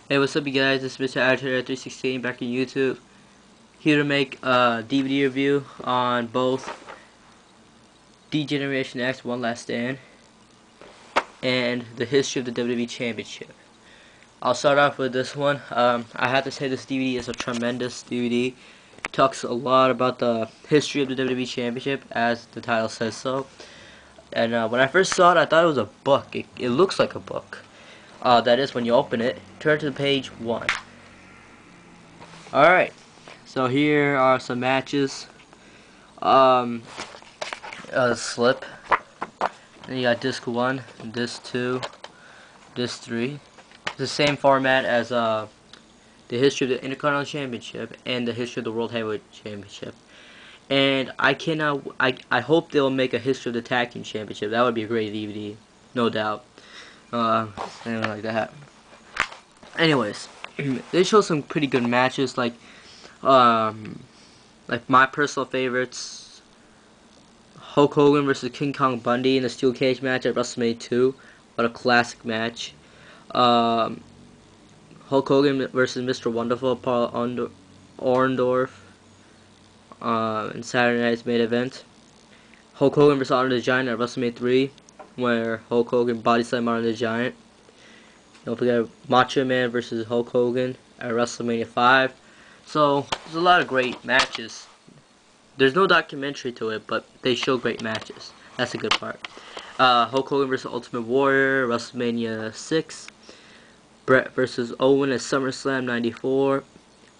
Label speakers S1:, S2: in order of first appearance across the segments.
S1: Hey, what's up, you guys? This is Mr. Attitude 316 back on YouTube. Here to make a DVD review on both D-Generation X One Last Stand and the history of the WWE Championship. I'll start off with this one. I have to say this DVD is a tremendous DVD. It talks a lot about the history of the WWE Championship, as the title says so. And when I first saw it, I thought it was a book. It looks like a book. That is, when you open it, turn to page 1. Alright, so here are some matches. Slip. Then you got disc 1, disc 2, disc 3. It's the same format as the history of the Intercontinental Championship and the history of the World Heavyweight Championship. And I hope they'll make a history of the Tag Team Championship. That would be a great DVD, no doubt. Anything like that. Anyways, they show some pretty good matches, like my personal favorites: Hulk Hogan versus King Kong Bundy in the steel cage match at WrestleMania 2. What a classic match. Hulk Hogan versus Mr. Wonderful, Paul Orndorff in Saturday Night's main event. Hulk Hogan versus Andre the Giant at WrestleMania 3, where Hulk Hogan body slammed Andre the Giant. Don't forget Macho Man versus Hulk Hogan at WrestleMania 5. So, there's a lot of great matches. There's no documentary to it, but they show great matches. That's a good part. Hulk Hogan versus Ultimate Warrior, WrestleMania 6. Bret versus Owen at SummerSlam 94.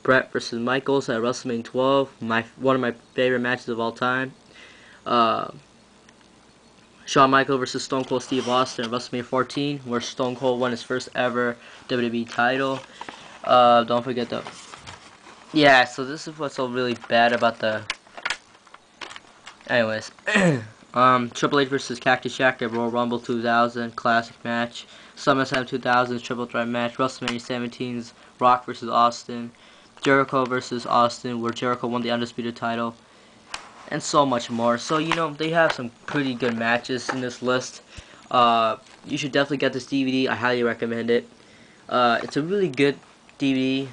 S1: Bret versus Michaels at WrestleMania 12. One of my favorite matches of all time. Shawn Michaels versus Stone Cold Steve Austin at WrestleMania 14, where Stone Cold won his first ever WWE title. Don't forget the... Yeah, so this is what's so really bad about the... Anyways. Triple H versus Cactus Jack at Royal Rumble 2000, classic match. SummerSlam 2000's Triple Threat match. WrestleMania 17's Rock versus Austin. Jericho versus Austin, where Jericho won the Undisputed title. And so much more. So, you know, they have some pretty good matches in this list. You should definitely get this DVD. I highly recommend it. It's a really good DVD.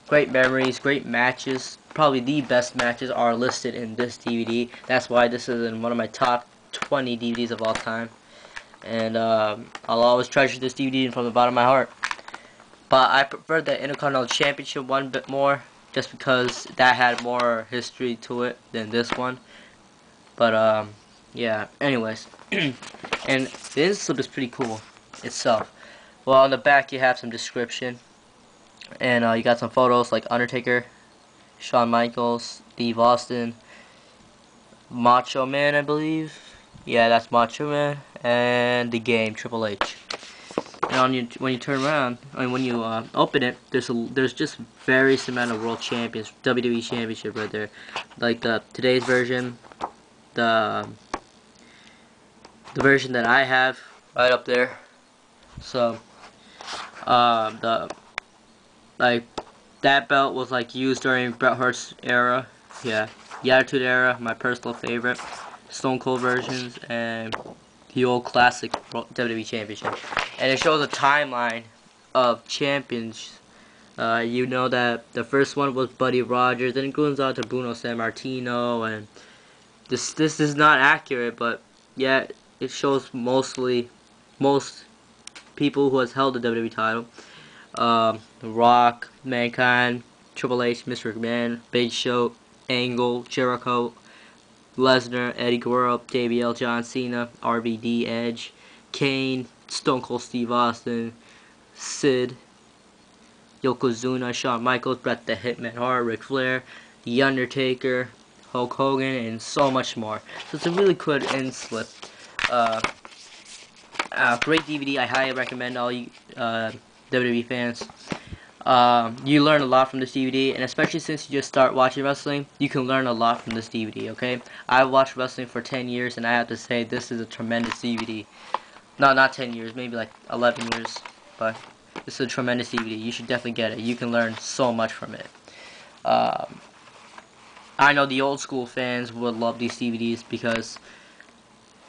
S1: Great memories, great matches. Probably the best matches are listed in this DVD. That's why this is in one of my top 20 DVDs of all time. And I'll always treasure this DVD from the bottom of my heart. But I prefer the Intercontinental Championship one bit more, just because that had more history to it than this one. But yeah, anyways. And the insert is pretty cool itself. Well, on the back you have some description, and you got some photos like Undertaker, Shawn Michaels, Steve Austin, Macho Man, I believe. Yeah, that's Macho Man, and the Game, Triple H. And when you turn around, and when you open it, there's just various amount of world champions, WWE Championship right there, like today's version, the version that I have right up there. So that belt was like used during Bret Hart's era. Yeah, the Attitude Era, my personal favorite. Stone Cold versions and the old classic WWE Championship. And it shows a timeline of champions. You know that the first one was Buddy Rogers, then it goes on to Bruno Sammartino, and this is not accurate, but yeah, it shows most people who has held the WWE title. The Rock, Mankind, Triple H, Mr. McMahon, Big Show, Angle, Jericho, Lesnar, Eddie Guerrero, JBL, John Cena, RVD, Edge, Kane, Stone Cold Steve Austin, Sid, Yokozuna, Shawn Michaels, Bret the Hitman Hart, Ric Flair, The Undertaker, Hulk Hogan, and so much more. So it's a really good end slip. Great DVD. I highly recommend all you WWE fans. You learn a lot from this DVD, and especially since you just start watching wrestling, you can learn a lot from this DVD, okay? I've watched wrestling for 10 years, and I have to say this is a tremendous DVD. No, not 10 years, maybe like 11 years, but this is a tremendous DVD. You should definitely get it. You can learn so much from it. I know the old school fans would love these DVDs, because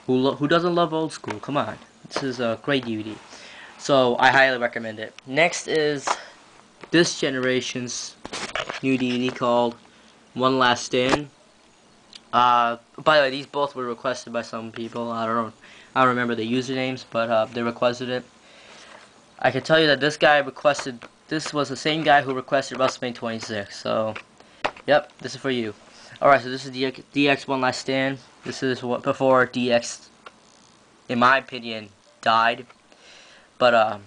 S1: who doesn't love old school? Come on. This is a great DVD. So I highly recommend it. Next is this generation's new DVD called One Last Stand. By the way, these both were requested by some people. I don't remember the usernames, but they requested it. I can tell you that this guy requested. This was the same guy who requested WrestleMania 26. So, yep, this is for you. Alright, so this is DX One Last Stand. This is what before DX, in my opinion, died. But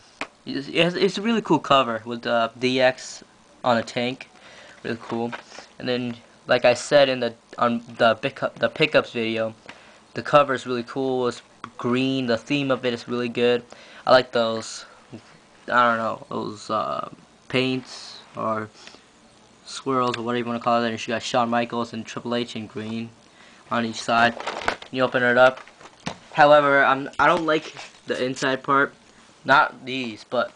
S1: it's a really cool cover with DX on a tank, really cool. And then, like I said in the pickups video, the cover is really cool. It's green. The theme of it is really good. I like those. I don't know, those paints or swirls or whatever you want to call it. And you got Shawn Michaels and Triple H in green on each side. You open it up. However, I don't like the inside part. Not these, but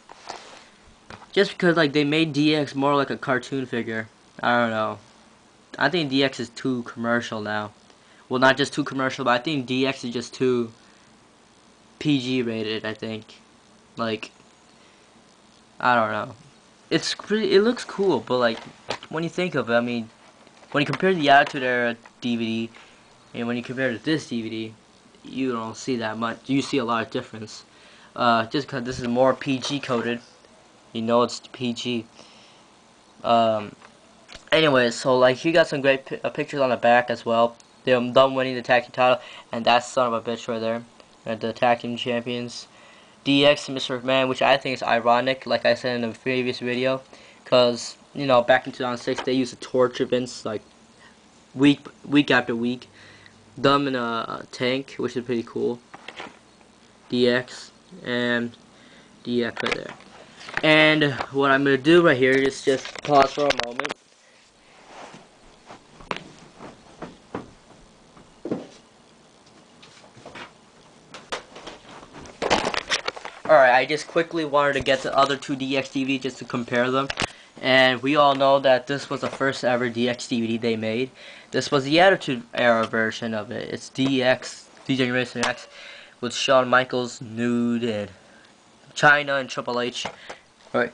S1: just because like they made DX more like a cartoon figure. I don't know. I think DX is too commercial now. Well, not just too commercial, but I think DX is just too PG rated. I think, like, I don't know. It looks cool, but like when you think of it, I mean, when you compare the Attitude Era DVD and when you compare it to this DVD, you don't see that much. You see a lot of difference. Just because this is more PG coded, you know it's PG. Anyways, so like you got some great pictures on the back as well. They're done winning the tag team title, and that son of a bitch right there, the tag team champions, DX and Mr. McMahon, which I think is ironic, like I said in the previous video, because you know back in 2006 they used to torture Vince like week after week. Them in a tank, which is pretty cool. DX and DX right there. And what I'm gonna do right here is just pause for a moment. Alright, I just quickly wanted to get the other two DX DVDs just to compare them. And we all know that this was the first ever DX DVD they made. This was the Attitude Era version of it. It's DX, D-Generation X, with Shawn Michaels nude and Chyna and Triple H. Alright,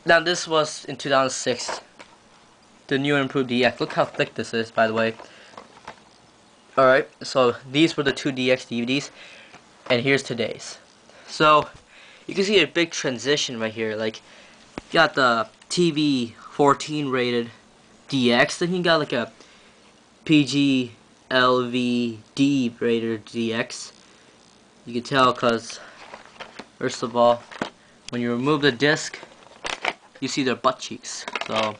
S1: now this was in 2006. The new and improved DX. Look how thick this is, by the way. Alright, so these were the two DX DVDs. And here's today's. So, you can see a big transition right here. Like, you got the TV 14 rated DX, then you got like a PG LVD rated DX. You can tell because, first of all, when you remove the disc, you see their butt cheeks. So,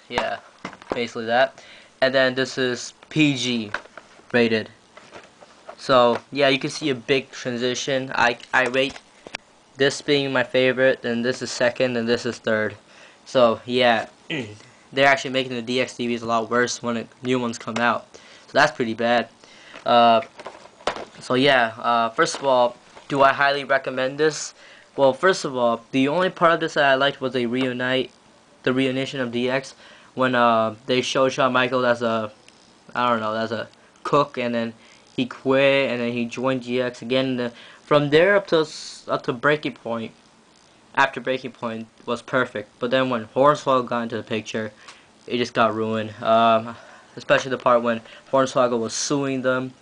S1: yeah, basically that. And then this is PG rated. So, yeah, you can see a big transition. I rate this being my favorite, then this is second, and this is third. So, yeah, they're actually making the DX DVDs a lot worse when new ones come out. So that's pretty bad. So, yeah, first of all, do I highly recommend this? Well, first of all, the only part of this that I liked was the reunition of DX, when they showed Shawn Michaels as a, I don't know, as a cook, and then he quit, and then he joined DX again. From there up to Breaking Point, after Breaking Point was perfect. But then when Hornswoggle got into the picture, it just got ruined. Especially the part when Hornswoggle was suing them,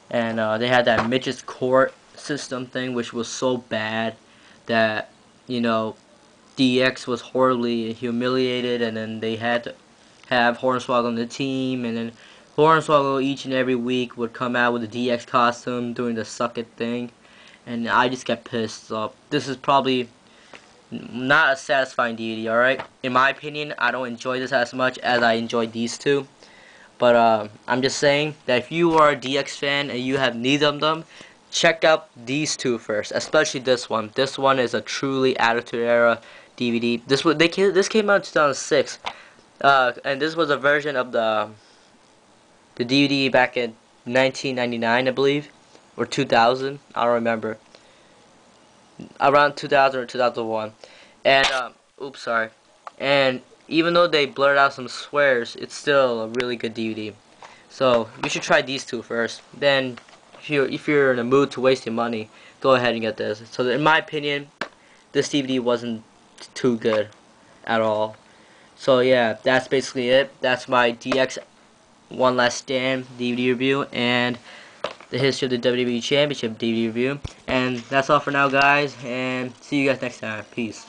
S1: and they had that midget court system thing, which was so bad that, you know, DX was horribly humiliated, and then they had to have Hornswoggle on the team, and then Hornswoggle each and every week would come out with a DX costume doing the suck it thing, and I just get pissed. So this is probably not a satisfying DVD, alright? In my opinion, I don't enjoy this as much as I enjoyed these two. But I'm just saying that if you are a DX fan and you have neither of them, check out these two first, especially this one. This one is a truly Attitude Era DVD. This came out in 2006, and this was a version of the DVD back in 1999, I believe, or 2000. I don't remember. Around 2000 or 2001. And oops, sorry. And even though they blurred out some swears, it's still a really good DVD. So you should try these two first. Then, if you're in a mood to waste your money, go ahead and get this. So in my opinion, this DVD wasn't too good at all. So yeah, that's basically it. That's my DX One Last Stand DVD review and the history of the WWE Championship DVD review. And that's all for now, guys, and see you guys next time. Peace.